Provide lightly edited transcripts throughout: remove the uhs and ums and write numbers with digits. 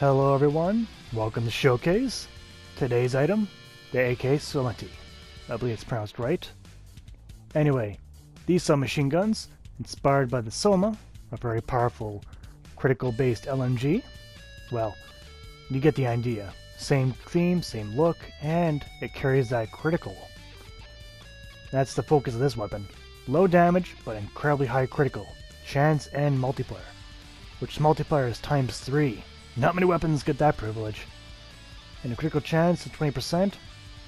Hello everyone, welcome to Showcase. Today's item, the AKsomati. I believe it's pronounced right. Anyway, these submachine guns, inspired by the Soma, a very powerful critical-based LMG. Well, you get the idea. Same theme, same look, and it carries that critical. That's the focus of this weapon. Low damage, but incredibly high critical, chance, and multiplier. Which multiplier is times 3. Not many weapons get that privilege. And a critical chance of 20%,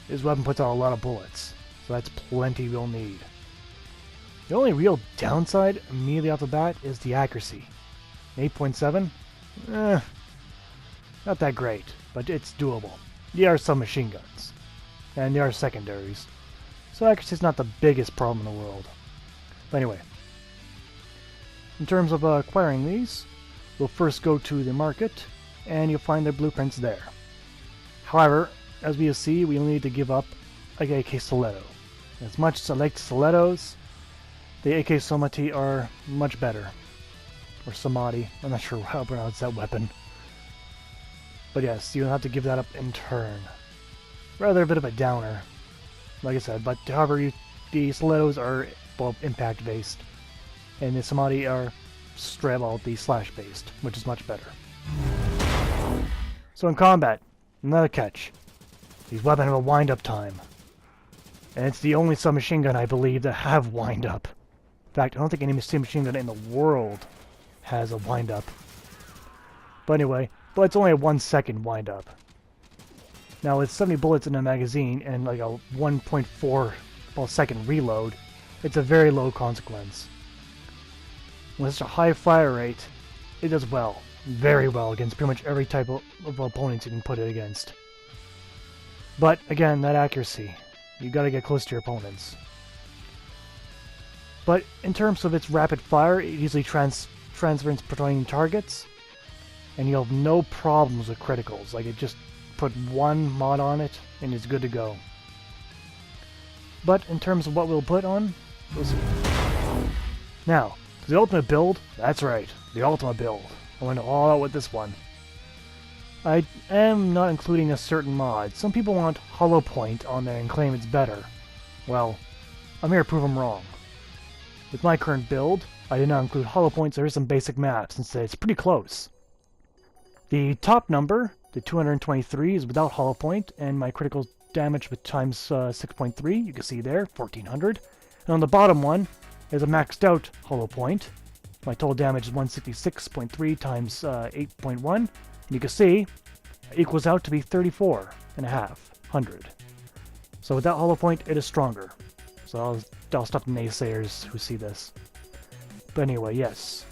this weapon puts out a lot of bullets, so that's plenty we'll need. The only real downside immediately off the bat is the accuracy. 8.7? Not that great, but it's doable. They are submachine guns, and they are secondaries, so accuracy is not the biggest problem in the world. But anyway, in terms of acquiring these, we'll first go to the market, and you'll find their blueprints there. However, as we'll see, we'll need to give up a AK Stiletto. As much as I like stilettos, the AKsomati are much better. Or Somati, I'm not sure how to pronounce that weapon. But yes, you'll have to give that up in turn. Rather a bit of a downer, like I said, but however, the stilettos are both impact based, and the Somati are straight out the slash based, which is much better. So in combat, another catch. These weapons have a wind-up time. And it's the only submachine gun, I believe, that have wind-up. In fact, I don't think any submachine gun in the world has a wind-up. But anyway, it's only a 1-second wind-up. Now, with 70 bullets in a magazine and like a 1.4 second reload, it's a very low consequence. With such a high fire rate, it does well. Very well against pretty much every type of opponents you can put it against. But again, that accuracy, you gotta get close to your opponents. But in terms of its rapid fire, it easily transfers between targets, and you'll have no problems with criticals. Like, it just put one mod on it and it's good to go. But in terms of what we'll put on, we'll see. Now, the ultimate build, that's right, the ultimate build. I went all out with this one. I am not including a certain mod. Some people want Hollow Point on there and claim it's better. Well, I'm here to prove them wrong. With my current build, I did not include Hollow Points. There is some basic maps, and say it's pretty close. The top number, the 223, is without Hollow Point, and my critical damage with times 6.3, you can see there, 1400. And on the bottom one is a maxed out Hollow Point. My total damage is 166.3 times 8.1. And you can see, it equals out to be 34,500. So with that hollow point, it is stronger. So I'll stop the naysayers who see this. But anyway, yes.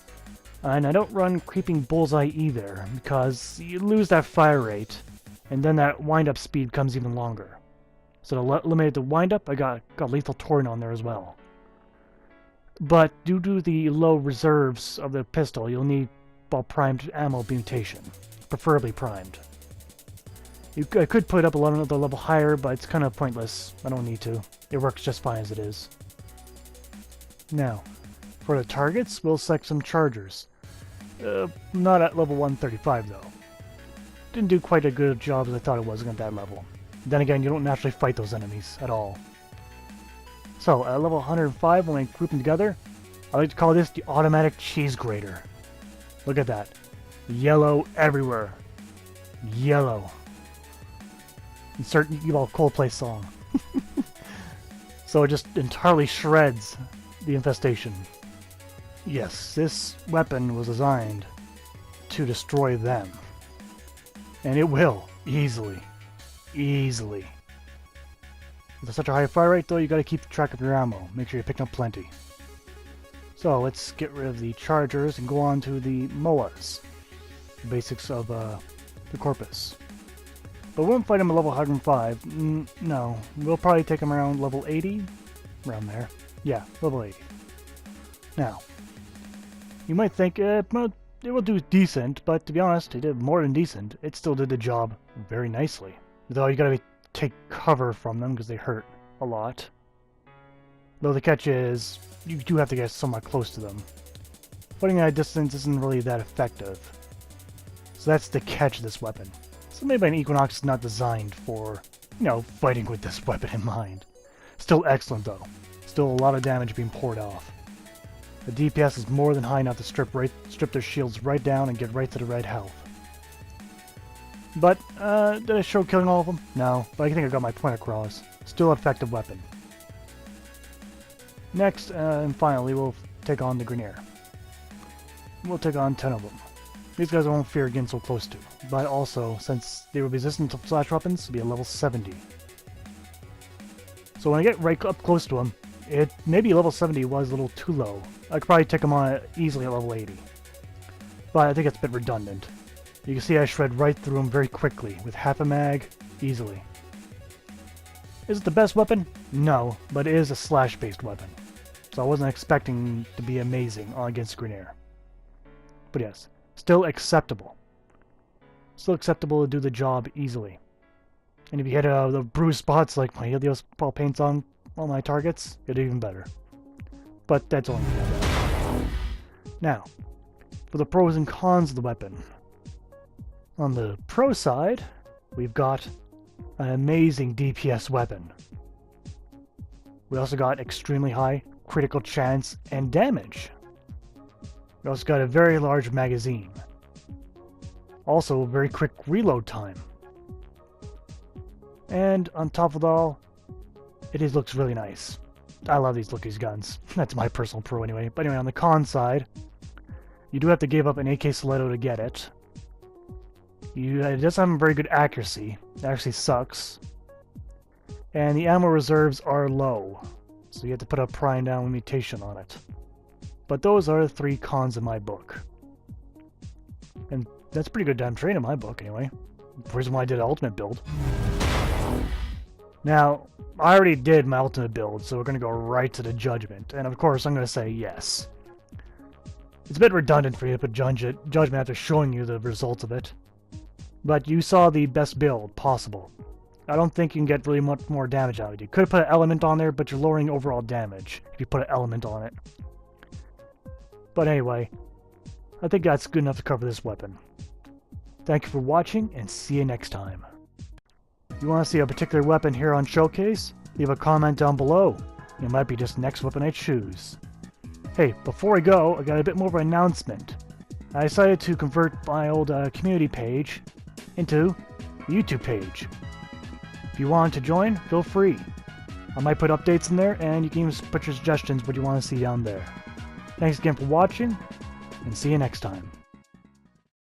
And I don't run Creeping Bullseye either, because you lose that fire rate, and then that wind-up speed becomes even longer. So to eliminate the wind-up, I got Lethal Torrent on there as well. But due to the low reserves of the pistol, you'll need primed ammo mutation, preferably primed. I could put up another level higher, but it's kind of pointless. I don't need to. It works just fine as it is. Now, for the targets, we'll select some chargers. Not at level 135 though. Didn't do quite a good job as I thought it was at that level. Then again, you don't naturally fight those enemies at all. So, at level 105, when I group them together, I like to call this the automatic cheese grater. Look at that. Yellow everywhere. Yellow. Insert Coldplay song. So it just entirely shreds the infestation. Yes, this weapon was designed to destroy them. And it will. Easily. Easily. With such a high fire rate, though, you gotta keep track of your ammo. Make sure you're picking up plenty. So let's get rid of the chargers and go on to the MOAs. The basics of the corpus. But we won't fight them at level 105. No, we'll probably take them around level 80. Around there. Yeah, level 80. Now, you might think, well, it will do decent, but to be honest, it did more than decent. It still did the job very nicely. Though you gotta take cover from them because they hurt a lot. Though the catch is, you do have to get somewhat close to them. Fighting at a distance isn't really that effective. So that's the catch of this weapon. So maybe an Equinox is not designed for, you know, fighting with this weapon in mind. Still excellent though. Still a lot of damage being poured off. The DPS is more than high enough to strip their shields right down and get right to the red health. But, did I show killing all of them? No, but I think I got my point across. Still an effective weapon. Next, and finally, we'll take on the Grineer. We'll take on 10 of them. These guys I won't fear getting so close to, but also, since they were resistant to slash weapons, it'll be a level 70. So when I get right up close to them, maybe level 70 was a little too low. I could probably take them on easily at level 80. But I think it's a bit redundant. You can see I shred right through them very quickly, with half a mag, easily. Is it the best weapon? No, but it is a slash-based weapon. So I wasn't expecting to be amazing against Grineer. But yes, still acceptable. Still acceptable to do the job easily. And if you hit the bruised spots like my Helios ball paints on all my targets, it'd even better. But that's only that. Now, for the pros and cons of the weapon. On the pro side, we've got an amazing DPS weapon. We also got extremely high critical chance and damage. We also got a very large magazine. Also, a very quick reload time. And on top of it all, it looks really nice. I love these guns. That's my personal pro anyway. But anyway, on the con side, you do have to give up an AK Stiletto to get it. It doesn't have very good accuracy. It actually sucks. And the ammo reserves are low. So you have to put a prime down mutation on it. But those are the 3 cons in my book. And that's pretty good damn trade in my book anyway. The reason why I did an ultimate build. Now, I already did my ultimate build, so we're going to go right to the judgment. And of course, I'm going to say yes. It's a bit redundant for you to put judgment after showing you the results of it. But you saw the best build possible. I don't think you can get really much more damage out of it. You could have put an element on there, but you're lowering overall damage if you put an element on it. But anyway, I think that's good enough to cover this weapon. Thank you for watching, and see you next time. If you want to see a particular weapon here on Showcase, leave a comment down below. It might be just the next weapon I choose. Hey, before I go, I got a bit more of an announcement. I decided to convert my old community page into a YouTube page. If you want to join, feel free. I might put updates in there, and you can even put your suggestions what you want to see down there. Thanks again for watching, and see you next time.